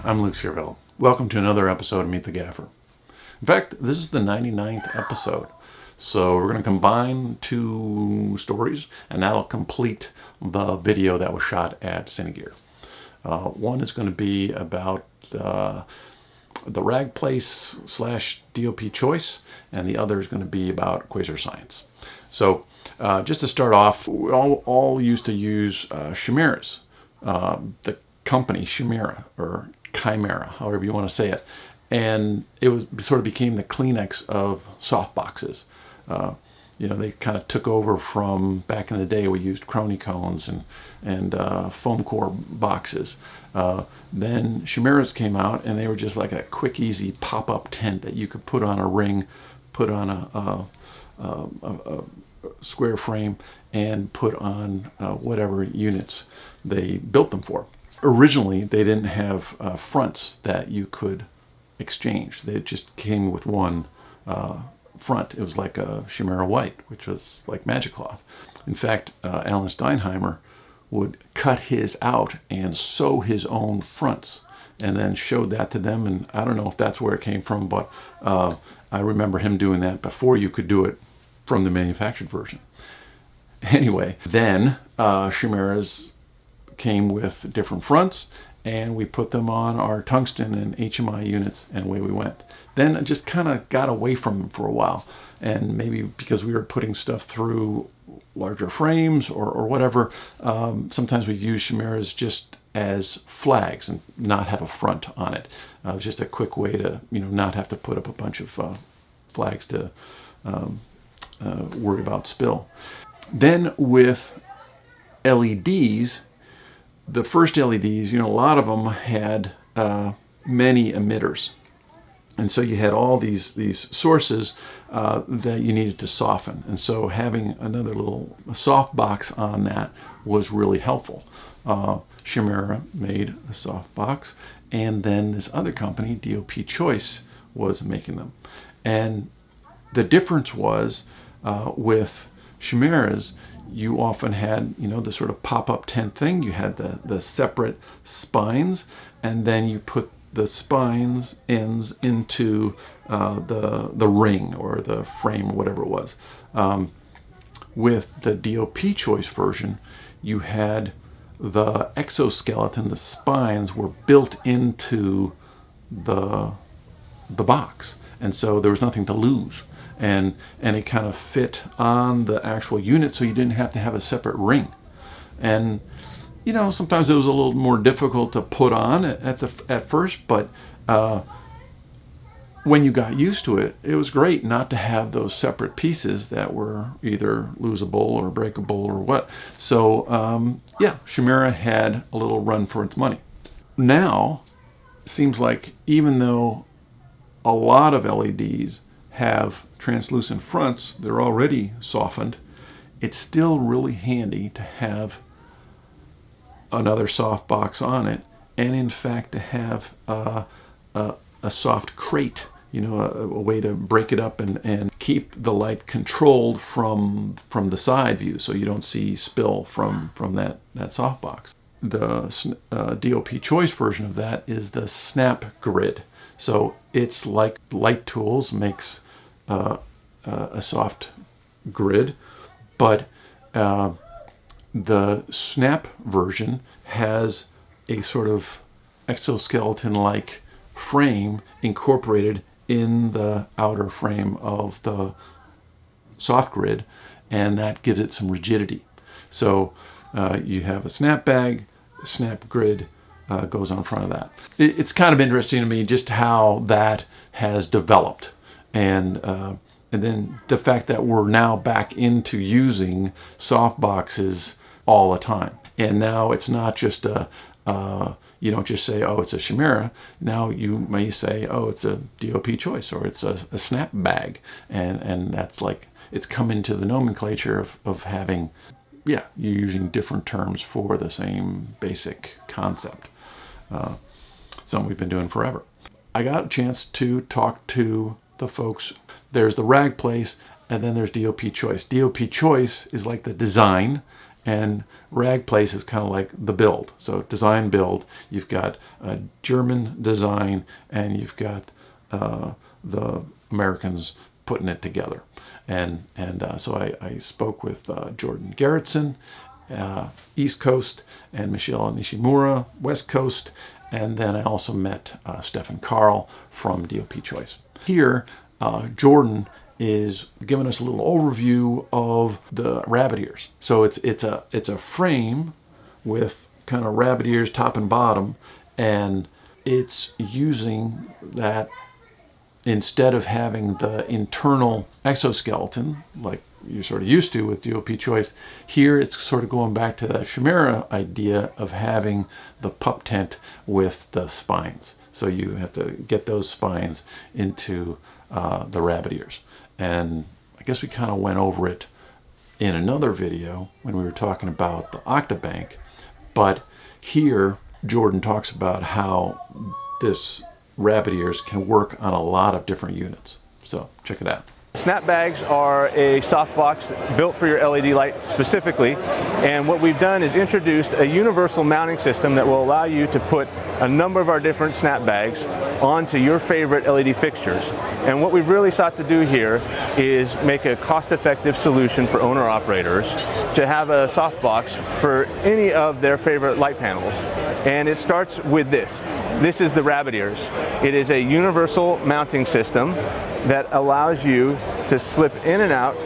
I'm Luke Searville. Welcome to another episode of Meet the Gaffer. In fact, this is the 99th episode. So we're going to combine two stories, and that'll complete the video that was shot at Cinegear. One is going to be about the rag place / DoP Choice, and the other is going to be about Quasar science. So just to start off, we all used to use chimeras. The company Chimera, or Chimera, however you want to say it, and it sort of became the Kleenex of soft boxes. They kind of took over from back in the day. We used crony cones and foam core boxes. Then Chimeras came out, and they were just like a quick, easy pop-up tent that you could put on a ring, put on a square frame, and put on whatever units they built them for. Originally, they didn't have fronts that you could exchange. They just came with one front. It was like a Chimera White, which was like magic cloth. In fact, Alan Steinheimer would cut his out and sew his own fronts, and then showed that to them. And I don't know if that's where it came from, but I remember him doing that before you could do it from the manufactured version. Anyway, then Chimeras came with different fronts, and we put them on our tungsten and HMI units, and away we went. Then I just kind of got away from them for a while, and maybe because we were putting stuff through larger frames or whatever, sometimes we use chimeras just as flags and not have a front on it. It was just a quick way to not have to put up a bunch of flags to worry about spill. Then with LEDs, the first LEDs, a lot of them had many emitters. And so you had all these sources that you needed to soften. And so having another little soft box on that was really helpful. Chimera made a soft box, and then this other company, DoP Choice, was making them. And the difference was with chimeras, you often had, the sort of pop-up tent thing. You had the separate spines, and then you put the spines ends into the ring or the frame or whatever it was. With the DoP Choice version, you had the exoskeleton, the spines were built into the box, and so there was nothing to lose. And it kind of fit on the actual unit, so you didn't have to have a separate ring. And sometimes it was a little more difficult to put on at first, but when you got used to it, it was great not to have those separate pieces that were either losable or breakable or what. So Chimera had a little run for its money. Now, it seems like even though a lot of LEDs have translucent fronts, they're already softened, it's still really handy to have another soft box on it, and in fact to have a soft crate, a way to break it up and keep the light controlled from the side view, so you don't see spill from that soft box. The DoP Choice version of that is the Snap Grid. So it's like Light Tools makes a soft grid, but the Snap version has a sort of exoskeleton-like frame incorporated in the outer frame of the soft grid, and that gives it some rigidity. So you have a snap bag, Snap Grid goes on front of that. It's kind of interesting to me just how that has developed, and then the fact that we're now back into using soft boxes all the time. And now it's not just you don't just say, oh, it's a Chimera. Now you may say, oh, it's a DoP Choice, or it's a snap bag. And that's like, it's come into the nomenclature of having, you're using different terms for the same basic concept. Something we've been doing forever. I got a chance to talk to the folks. There's the rag place, and then there's DoP Choice. DoP Choice is like the design, And rag place is kind of like the build. So design build, you've got a German design and you've got the Americans putting it together. And so I spoke with Jordan Gerritsen, East Coast, and Michelle Nishimura, West Coast, and then I also met Stefan Karl from DoP Choice. Here, Jordan is giving us a little overview of the rabbit ears. So it's a frame with kind of rabbit ears top and bottom, and it's using that instead of having the internal exoskeleton like you're sort of used to with DoP Choice. Here it's sort of going back to that Chimera idea of having the pup tent with the spines. So you have to get those spines into the rabbit ears. And I guess we kind of went over it in another video when we were talking about the Octabank. But here Jordan talks about how this rabbit ears can work on a lot of different units. So check it out. Snap bags are a softbox built for your LED light specifically, and what we've done is introduced a universal mounting system that will allow you to put a number of our different snap bags onto your favorite LED fixtures. And what we've really sought to do here is make a cost-effective solution for owner-operators to have a softbox for any of their favorite light panels. And it starts with this. This is the rabbit ears. It is a universal mounting system that allows you to slip in and out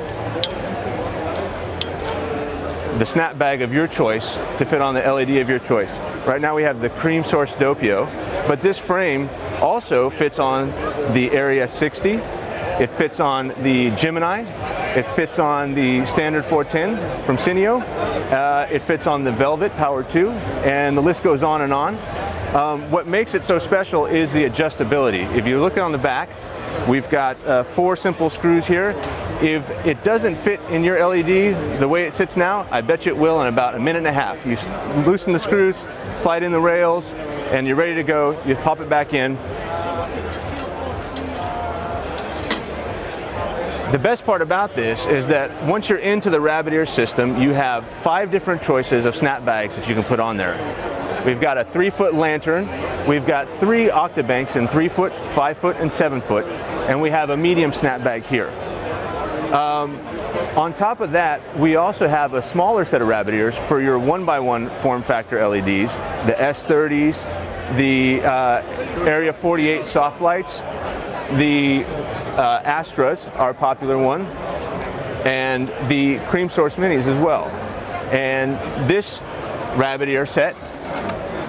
the snap bag of your choice to fit on the LED of your choice. Right now we have the cream source Doppio, but this frame also fits on the Area 60, it fits on the Gemini, it fits on the standard 410 from Cineo, it fits on the Velvet Power 2, and the list goes on and on. What makes it so special is the adjustability. If you look on the back, we've got 4 simple screws here. If it doesn't fit in your LED the way it sits now, I bet you it will in about a minute and a half. You loosen the screws, slide in the rails, and you're ready to go. You pop it back in. The best part about this is that once you're into the rabbit ear system, you have 5 different choices of snap bags that you can put on there. We've got a 3-foot lantern, we've got 3 octabanks in 3 foot, 5 foot, and 7 foot, and we have a medium snap bag here. On top of that, we also have a smaller set of rabbit ears for your 1x1 form factor LEDs, the S30s, the Area 48 soft lights, the Astros are a popular one, and the cream source minis as well. And this rabbit ear set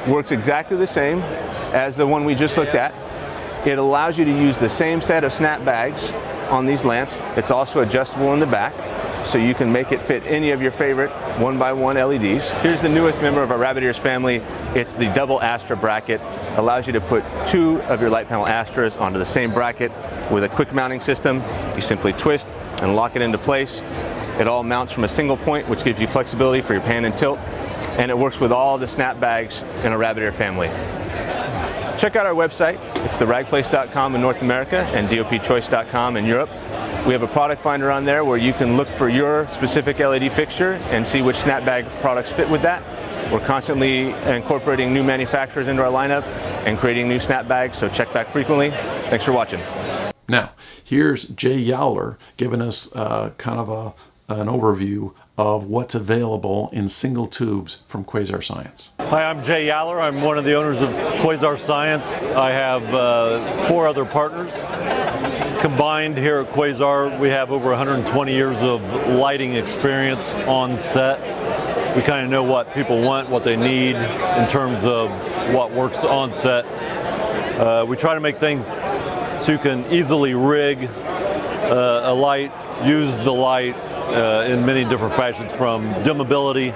works exactly the same as the one we just looked at. It allows you to use the same set of snap bags on these lamps. It's also adjustable in the back, so you can make it fit any of your favorite 1x1 LEDs. Here's the newest member of our rabbit ears family. It's the double Astra bracket. Allows you to put 2 of your light panel Astras onto the same bracket with a quick mounting system. You simply twist and lock it into place. It all mounts from a single point, which gives you flexibility for your pan and tilt, and it works with all the snap bags in our rabbit ear family. Check out our website. It's theragplace.com in North America and dopchoice.com in Europe. We have a product finder on there where you can look for your specific LED fixture and see which snap bag products fit with that. We're constantly incorporating new manufacturers into our lineup and creating new snap bags, so check back frequently. Thanks for watching. Now, here's Jay Yowler giving us kind of an overview of what's available in single tubes from Quasar Science. Hi, I'm Jay Yowler. I'm one of the owners of Quasar Science. I have 4 other partners. Combined here at Quasar, we have over 120 years of lighting experience on set. We kind of know what people want, what they need in terms of what works on set. We try to make things so you can easily rig a light, use the light in many different fashions, from dimmability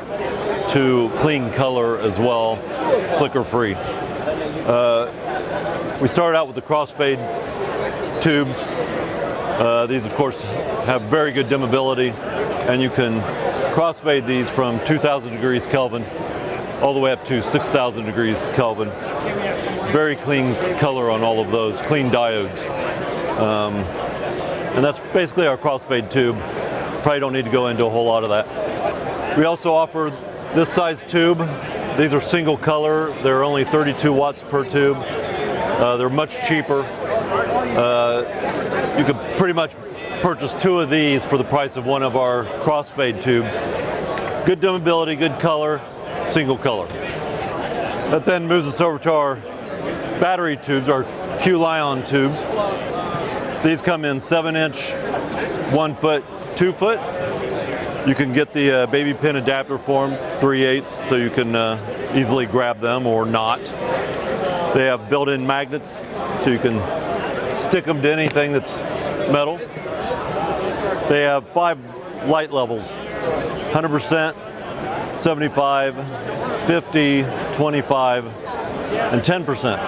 to clean color as well, flicker free. We started out with the crossfade tubes. These of course have very good dimmability, and you can crossfade these from 2000 degrees Kelvin all the way up to 6000 degrees Kelvin. Very clean color on all of those, clean diodes. And that's basically our crossfade tube. Probably don't need to go into a whole lot of that. We also offer this size tube. These are single color. They're only 32 watts per tube. They're much cheaper. You could pretty much purchase 2 of these for the price of one of our crossfade tubes. Good dimmability, good color, single color. That then moves us over to our battery tubes, our Q-Lion tubes. These come in 7-inch, 1 foot, 2 foot. You can get the baby pin adapter for them, 3/8, so you can easily grab them or not. They have built-in magnets, so you can stick them to anything that's metal. They have 5 light levels, 100%, 75, 50, 25, and 10%.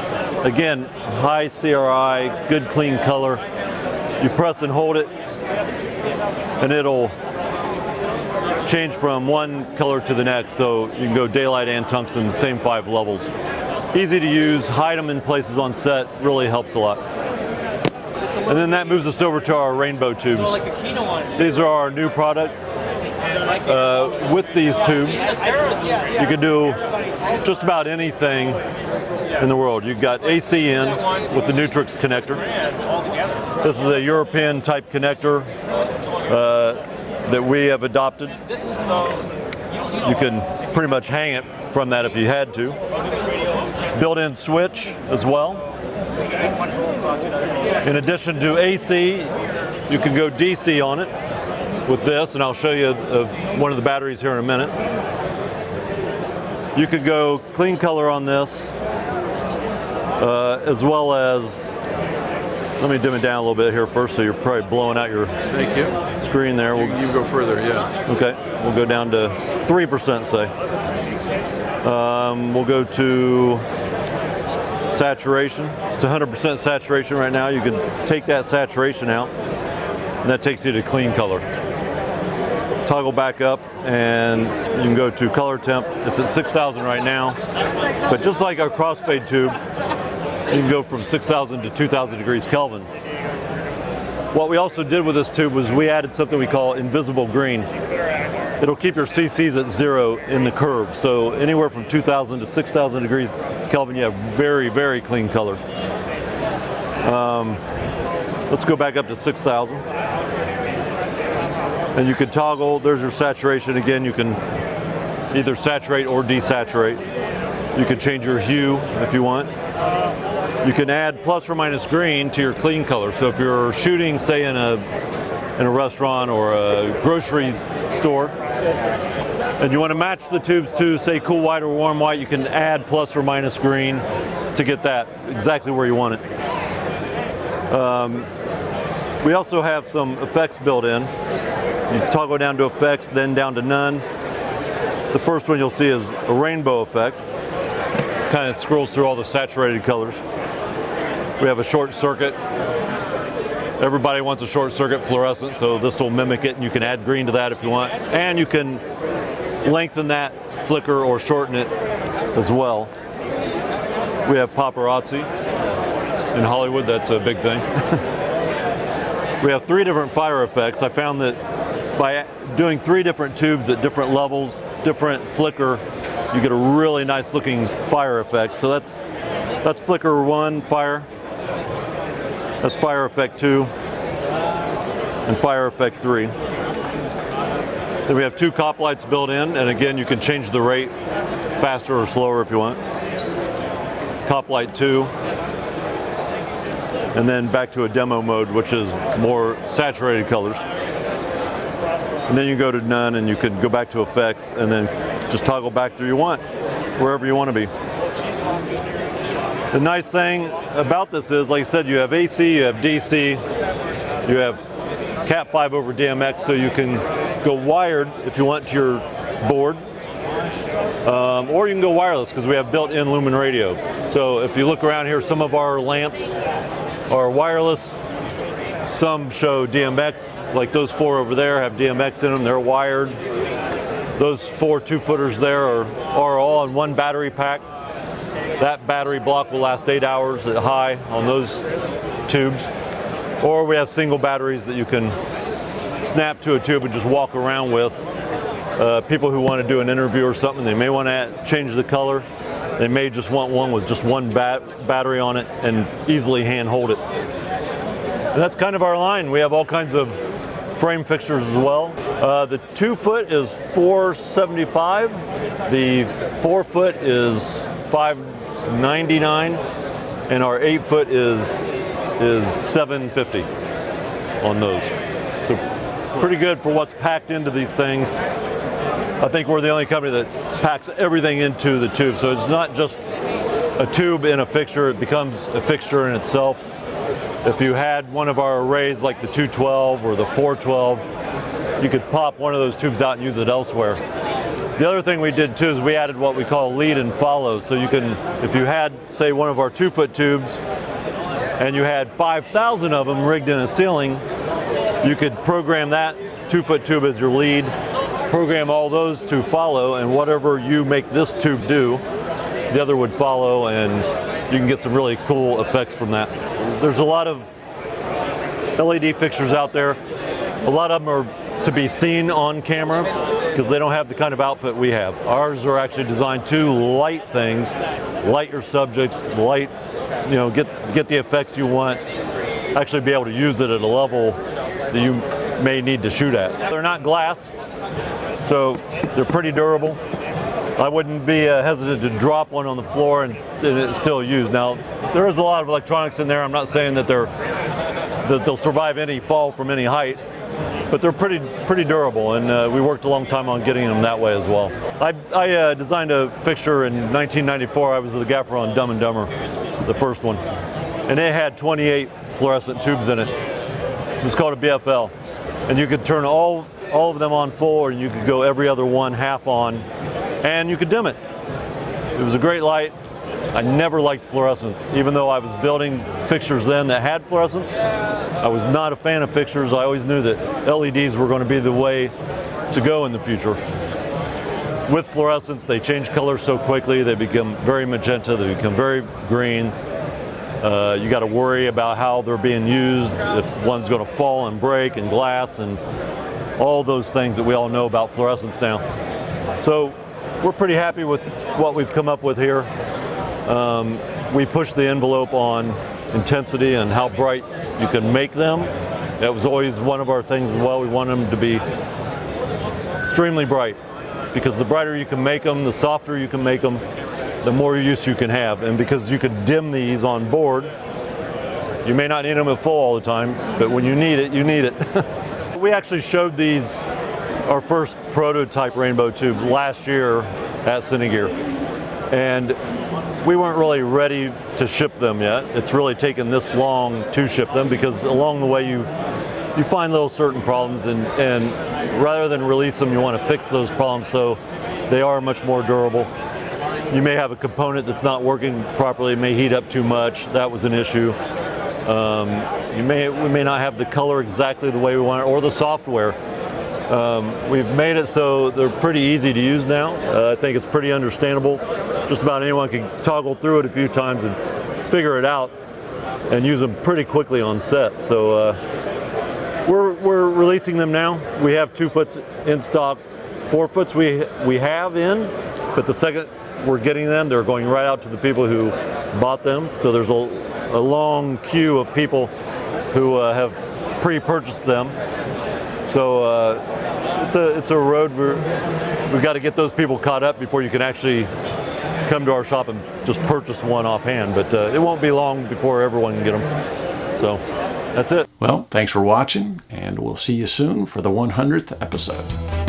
Again, high CRI, good clean color. You press and hold it, and it'll change from one color to the next, so you can go daylight and tungsten, the same 5 levels. Easy to use, hide them in places on set, really helps a lot. And then that moves us over to our rainbow tubes. These are our new product. With these tubes, you can do just about anything in the world. You've got AC in with the Nutrix connector. This is a European type connector that we have adopted. You can pretty much hang it from that if you had to. Built-in switch as well. In addition to AC, you can go DC on it with this, and I'll show you one of the batteries here in a minute. You could go clean color on this, as well as, let me dim it down a little bit here first, so you're probably blowing out your screen there. You go further, yeah. Okay, we'll go down to 3%, say. We'll go to saturation. It's 100% saturation right now. You can take that saturation out, and that takes you to clean color. Toggle back up, and you can go to color temp. It's at 6,000 right now, but just like our crossfade tube, you can go from 6,000 to 2,000 degrees Kelvin. What we also did with this tube was we added something we call invisible green. It'll keep your CCs at 0 in the curve. So anywhere from 2,000 to 6,000 degrees Kelvin, you have very, very clean color. Let's go back up to 6,000. And you can toggle, there's your saturation. Again, you can either saturate or desaturate. You can change your hue if you want. You can add plus or minus green to your clean color. So if you're shooting, say, in a restaurant or a grocery store, and you want to match the tubes to, say, cool white or warm white, you can add plus or minus green to get that exactly where you want it. We also have some effects built in. You toggle down to effects, then down to none. The first one you'll see is a rainbow effect. Kind of scrolls through all the saturated colors. We have a short circuit. Everybody wants a short circuit fluorescent, so this will mimic it, and you can add green to that if you want. And you can lengthen that, flicker, or shorten it as well. We have paparazzi. In Hollywood, that's a big thing. We have 3 different fire effects. I found that by doing 3 different tubes at different levels, different flicker, you get a really nice looking fire effect. So that's flicker 1, fire. That's fire effect 2 and fire effect 3. Then we have 2 cop lights built in, and again, you can change the rate faster or slower if you want. Cop light 2. And then back to a demo mode, which is more saturated colors. And then you go to none, and you could go back to effects, and then just toggle back through you want, wherever you want to be. The nice thing about this is, like I said, you have AC, you have DC, you have Cat 5 over DMX, so you can go wired if you want to your board, or you can go wireless because we have built-in lumen radio. So if you look around here, some of our lamps are wireless. Some show DMX, like those 4 over there have DMX in them, they're wired. Those 4 2-footers there are all in one battery pack. That battery block will last 8 hours at high on those tubes. Or we have single batteries that you can snap to a tube and just walk around with. people who want to do an interview or something, they may want to change the color. They may just want one with just one battery on it and easily hand hold it. And that's kind of our line. We have all kinds of frame fixtures as well. The 2 foot is $475. The 4 foot is $599, and our 8 foot is $750 on those. So pretty good for what's packed into these things. I think we're the only company that packs everything into the tube. So it's not just a tube in a fixture, it becomes a fixture in itself. If you had one of our arrays like the 212 or the 412, you could pop one of those tubes out and use it elsewhere. The other thing we did too is we added what we call lead and follow. So you can, if you had, say, one of our 2 foot tubes and you had 5,000 of them rigged in a ceiling, you could program that 2 foot tube as your lead, program all those to follow, and whatever you make this tube do, the other would follow, and you can get some really cool effects from that. There's a lot of LED fixtures out there. A lot of them are to be seen on camera because they don't have the kind of output we have. Ours are actually designed to light things, light your subjects, light, you know, get the effects you want, actually be able to use it at a level that you may need to shoot at. They're not glass, so they're pretty durable. I wouldn't be hesitant to drop one on the floor and it's still used. Now, there is a lot of electronics in there. I'm not saying that they'll survive any fall from any height, but they're pretty durable, and we worked a long time on getting them that way as well. I designed a fixture in 1994. I was the gaffer on Dumb and Dumber, the first one, and it had 28 fluorescent tubes in it. It was called a BFL, and you could turn all of them on full, or you could go every other one half on, and you could dim it. It was a great light. I never liked fluorescence, even though I was building fixtures then that had fluorescence. I was not a fan of fixtures. I always knew that LEDs were going to be the way to go in the future. With fluorescence, they change color so quickly. They become very magenta. They become very green. You got to worry about how they're being used, if one's going to fall and break, and glass, and all those things that we all know about fluorescence now. So we're pretty happy with what we've come up with here. We pushed the envelope on intensity and how bright you can make them. That was always one of our things as well. We want them to be extremely bright, because the brighter you can make them, the softer you can make them, the more use you can have. And because you could dim these on board, you may not need them at full all the time, but when you need it, you need it. We actually showed these, our first prototype rainbow tube, last year at Cinegear, and we weren't really ready to ship them yet. It's really taken this long to ship them because along the way you find little certain problems, and rather than release them, you want to fix those problems so they are much more durable. You may have a component that's not working properly, it may heat up too much. That was an issue. We may not have the color exactly the way we want it, or the software. We've made it so they're pretty easy to use now. I think it's pretty understandable. Just about anyone can toggle through it a few times and figure it out and use them pretty quickly on set. So we're releasing them now. We have 2 foots in stock. 4 foots we have in, but the second we're getting them, they're going right out to the people who bought them. So there's a long queue of people who have pre-purchased them. So it's a road we've got to get those people caught up before you can actually come to our shop and just purchase one offhand. But it won't be long before everyone can get them. So that's it. Well, thanks for watching, and we'll see you soon for the 100th episode.